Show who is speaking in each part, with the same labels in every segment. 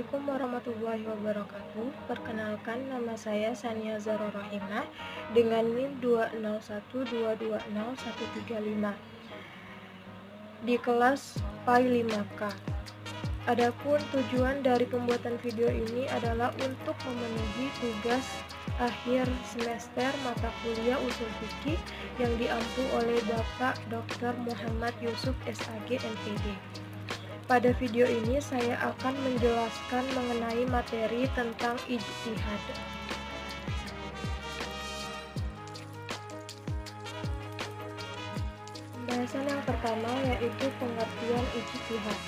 Speaker 1: Assalamualaikum warahmatullahi wabarakatuh. Perkenalkan, nama saya Sania Zahra Rohimah dengan NIM 201220135 di kelas PAI 5K. Adapun tujuan dari pembuatan video ini adalah untuk memenuhi tugas akhir semester mata kuliah usul fikih yang diampu oleh Bapak Dr. Muhammad Yusuf SAG MPD. Pada video ini saya akan menjelaskan mengenai materi tentang ijtihad. Pembahasan yang pertama yaitu pengertian ijtihad.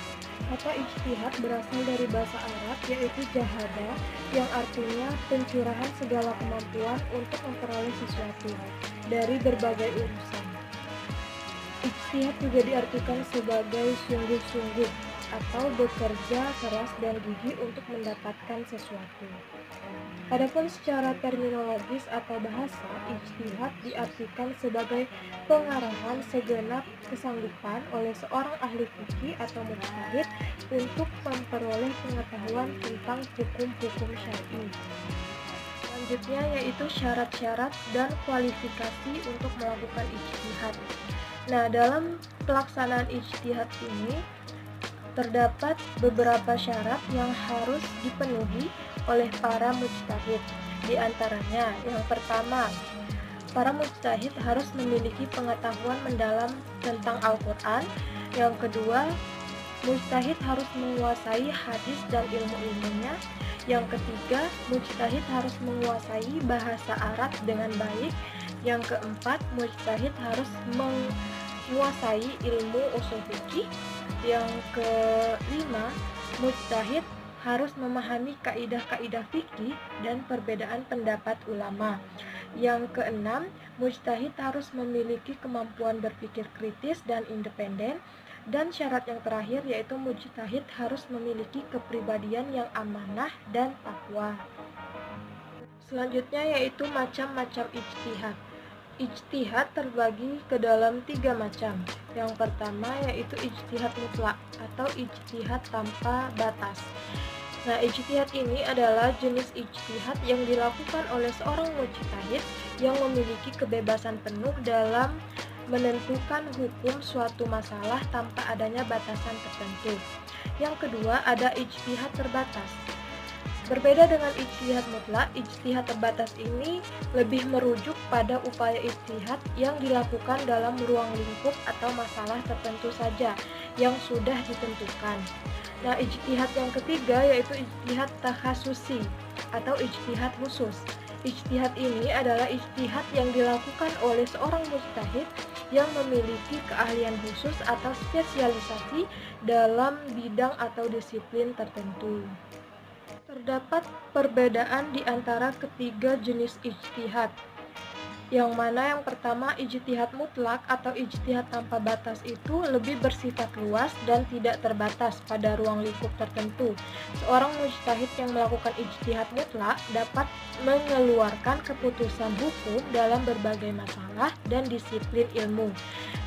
Speaker 1: Kata ijtihad berasal dari bahasa Arab yaitu jahada, yang artinya pencurahan segala kemampuan untuk memperoleh sesuatu dari berbagai urusan. Ijtihad juga diartikan sebagai sungguh-sungguh atau bekerja keras dan gigih untuk mendapatkan sesuatu. Adapun secara terminologis atau bahasa, ijtihad diartikan sebagai pengarahan segenap kesanggupan oleh seorang ahli fikih atau mujtahid untuk memperoleh pengetahuan tentang hukum-hukum syar'i. Selanjutnya yaitu syarat-syarat dan kualifikasi untuk melakukan ijtihad. Nah, dalam pelaksanaan ijtihad ini terdapat beberapa syarat yang harus dipenuhi oleh para mujtahid. Di antaranya, yang pertama, para mujtahid harus memiliki pengetahuan mendalam tentang Al-Quran. Yang kedua, mujtahid harus menguasai hadis dan ilmu-ilmunya. Yang ketiga, mujtahid harus menguasai bahasa Arab dengan baik. Yang keempat, mujtahid harus menguasai ilmu ushul fikih. Yang kelima, mujtahid harus memahami kaidah-kaidah fikih dan perbedaan pendapat ulama. Yang keenam, mujtahid harus memiliki kemampuan berpikir kritis dan independen. Dan syarat yang terakhir yaitu mujtahid harus memiliki kepribadian yang amanah dan takwa. Selanjutnya yaitu macam-macam ijtihad. Ijtihad terbagi ke dalam 3 macam. Yang pertama yaitu ijtihad mutlak atau ijtihad tanpa batas. Nah, ijtihad ini adalah jenis ijtihad yang dilakukan oleh seorang mujtahid yang memiliki kebebasan penuh dalam menentukan hukum suatu masalah tanpa adanya batasan tertentu. Yang kedua, ada ijtihad terbatas. Berbeda dengan ijtihad mutlak, ijtihad terbatas ini lebih merujuk pada upaya ijtihad yang dilakukan dalam ruang lingkup atau masalah tertentu saja yang sudah ditentukan. Nah, ijtihad yang ketiga yaitu ijtihad takhasusi atau ijtihad khusus. Ijtihad ini adalah ijtihad yang dilakukan oleh seorang mujtahid yang memiliki keahlian khusus atau spesialisasi dalam bidang atau disiplin tertentu. Terdapat perbedaan di antara ketiga jenis ijtihad, yang mana yang pertama ijtihad mutlak atau ijtihad tanpa batas itu lebih bersifat luas dan tidak terbatas pada ruang lingkup tertentu. Seorang mujtahid yang melakukan ijtihad mutlak dapat mengeluarkan keputusan hukum dalam berbagai masalah dan disiplin ilmu.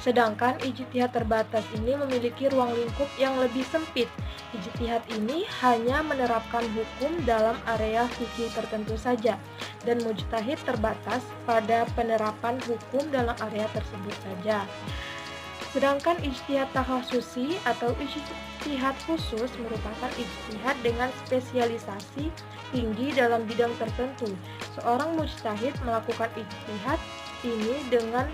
Speaker 1: Sedangkan ijtihad terbatas ini memiliki ruang lingkup yang lebih sempit. Ijtihad ini hanya menerapkan hukum dalam area fikih tertentu saja, dan mujtahid terbatas pada penerapan hukum dalam area tersebut saja. Sedangkan ijtihad takhasusi atau ijtihad khusus merupakan ijtihad dengan spesialisasi tinggi dalam bidang tertentu. Seorang mujtahid melakukan ijtihad ini dengan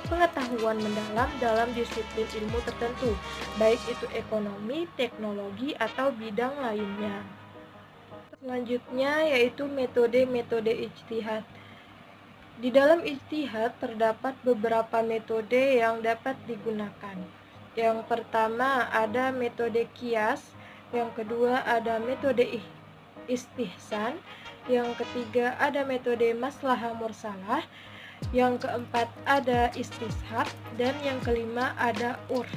Speaker 1: pengetahuan mendalam dalam disiplin ilmu tertentu, baik itu ekonomi, teknologi, atau bidang lainnya. Selanjutnya yaitu metode-metode ijtihad. Di dalam ijtihad terdapat beberapa metode yang dapat digunakan. Yang pertama ada metode qiyas, yang kedua ada metode istihsan, yang ketiga ada metode maslahah mursalah, yang keempat ada istishab, dan yang kelima ada urf.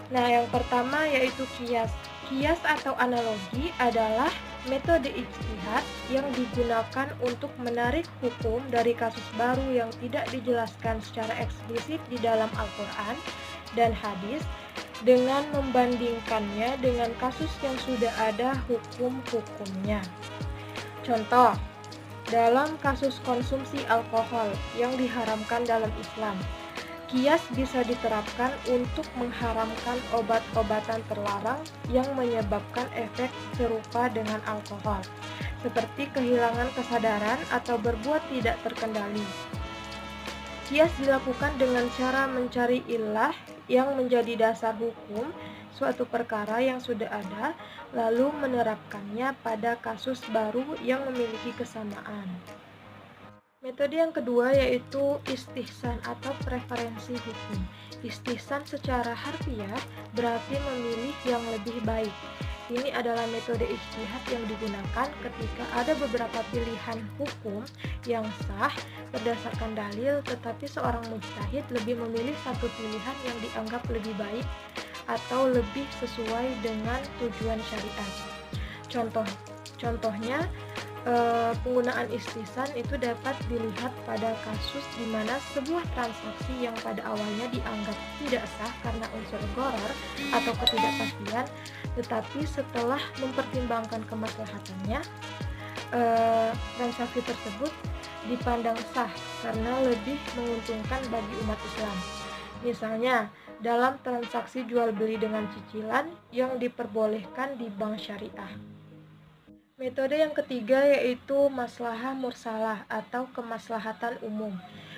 Speaker 1: Nah, yang pertama yaitu qiyas. Qiyas atau analogi adalah metode ijtihad yang digunakan untuk menarik hukum dari kasus baru yang tidak dijelaskan secara eksplisit di dalam Al-Quran dan hadis dengan membandingkannya dengan kasus yang sudah ada hukum-hukumnya. Contoh, dalam kasus konsumsi alkohol yang diharamkan dalam Islam, kias bisa diterapkan untuk mengharamkan obat-obatan terlarang yang menyebabkan efek serupa dengan alkohol, seperti kehilangan kesadaran atau berbuat tidak terkendali. Kias dilakukan dengan cara mencari illah yang menjadi dasar hukum suatu perkara yang sudah ada, lalu menerapkannya pada kasus baru yang memiliki kesamaan. Metode yang kedua yaitu istihsan atau preferensi hukum. Istihsan secara harfiah berarti memilih yang lebih baik. Ini adalah metode ijtihad yang digunakan ketika ada beberapa pilihan hukum yang sah berdasarkan dalil, tetapi seorang mujtahid lebih memilih satu pilihan yang dianggap lebih baik atau lebih sesuai dengan tujuan syariat. Contohnya, penggunaan istihsan itu dapat dilihat pada kasus di mana sebuah transaksi yang pada awalnya dianggap tidak sah karena unsur gharar atau ketidakpastian, tetapi setelah mempertimbangkan kemaslahatannya, transaksi tersebut dipandang sah karena lebih menguntungkan bagi umat Islam. Misalnya, dalam transaksi jual beli dengan cicilan yang diperbolehkan di bank syariah. Metode yang ketiga yaitu maslahah mursalah atau kemaslahatan umum.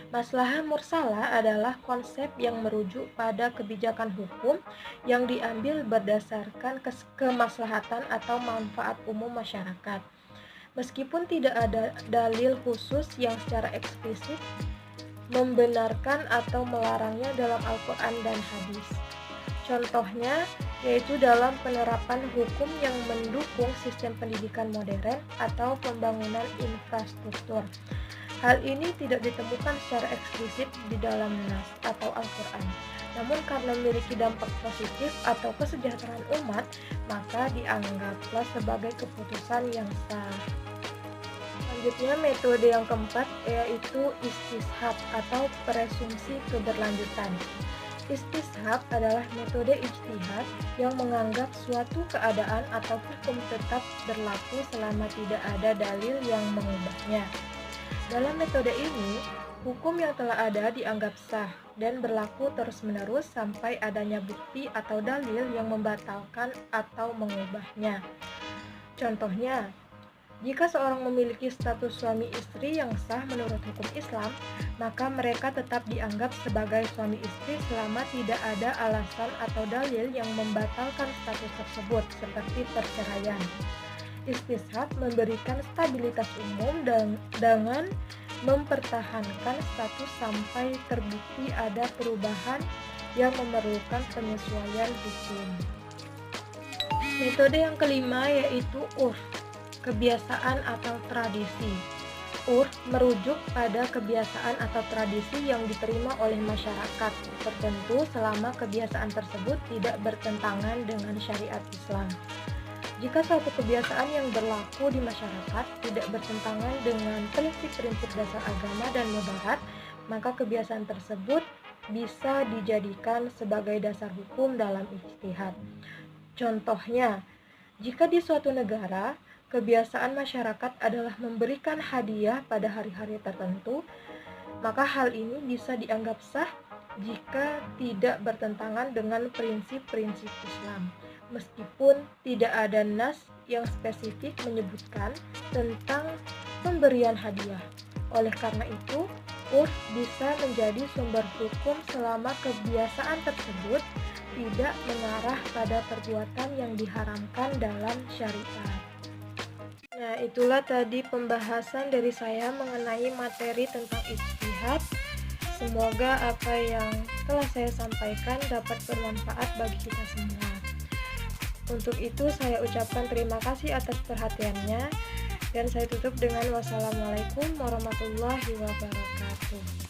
Speaker 1: Maslahah mursalah adalah konsep yang merujuk pada kebijakan hukum yang diambil berdasarkan kemaslahatan atau manfaat umum masyarakat. Meskipun tidak ada dalil khusus yang secara eksplisit membenarkan atau melarangnya dalam Al-Quran dan hadis. Contohnya yaitu dalam penerapan hukum yang mendukung sistem pendidikan modern atau pembangunan infrastruktur. Hal ini tidak ditemukan secara eksplisit di dalam Nas atau Al-Quran. Namun karena memiliki dampak positif atau kesejahteraan umat, maka dianggaplah sebagai keputusan yang sah. Selanjutnya metode yang keempat yaitu istishab atau presumsi keberlanjutan. Istishab adalah metode ijtihad yang menganggap suatu keadaan atau hukum tetap berlaku selama tidak ada dalil yang mengubahnya. Dalam metode ini, hukum yang telah ada dianggap sah dan berlaku terus-menerus sampai adanya bukti atau dalil yang membatalkan atau mengubahnya. Contohnya, jika seorang memiliki status suami istri yang sah menurut hukum Islam, maka mereka tetap dianggap sebagai suami istri selama tidak ada alasan atau dalil yang membatalkan status tersebut, seperti perceraian. Istishab memberikan stabilitas umum dengan mempertahankan status sampai terbukti ada perubahan yang memerlukan penyesuaian hukum. Metode yang kelima yaitu urf, kebiasaan atau tradisi. Urf merujuk pada kebiasaan atau tradisi yang diterima oleh masyarakat tertentu selama kebiasaan tersebut tidak bertentangan dengan syariat Islam. Jika suatu kebiasaan yang berlaku di masyarakat tidak bertentangan dengan prinsip-prinsip dasar agama dan moderat, maka kebiasaan tersebut bisa dijadikan sebagai dasar hukum dalam ijtihad. Contohnya, jika di suatu negara kebiasaan masyarakat adalah memberikan hadiah pada hari-hari tertentu, maka hal ini bisa dianggap sah jika tidak bertentangan dengan prinsip-prinsip Islam, meskipun tidak ada nas yang spesifik menyebutkan tentang pemberian hadiah. Oleh karena itu, urf bisa menjadi sumber hukum selama kebiasaan tersebut tidak mengarah pada perbuatan yang diharamkan dalam syariat. Nah, itulah tadi pembahasan dari saya mengenai materi tentang ijtihad. Semoga apa yang telah saya sampaikan dapat bermanfaat bagi kita semua. Untuk itu saya ucapkan terima kasih atas perhatiannya dan saya tutup dengan wassalamualaikum warahmatullahi wabarakatuh.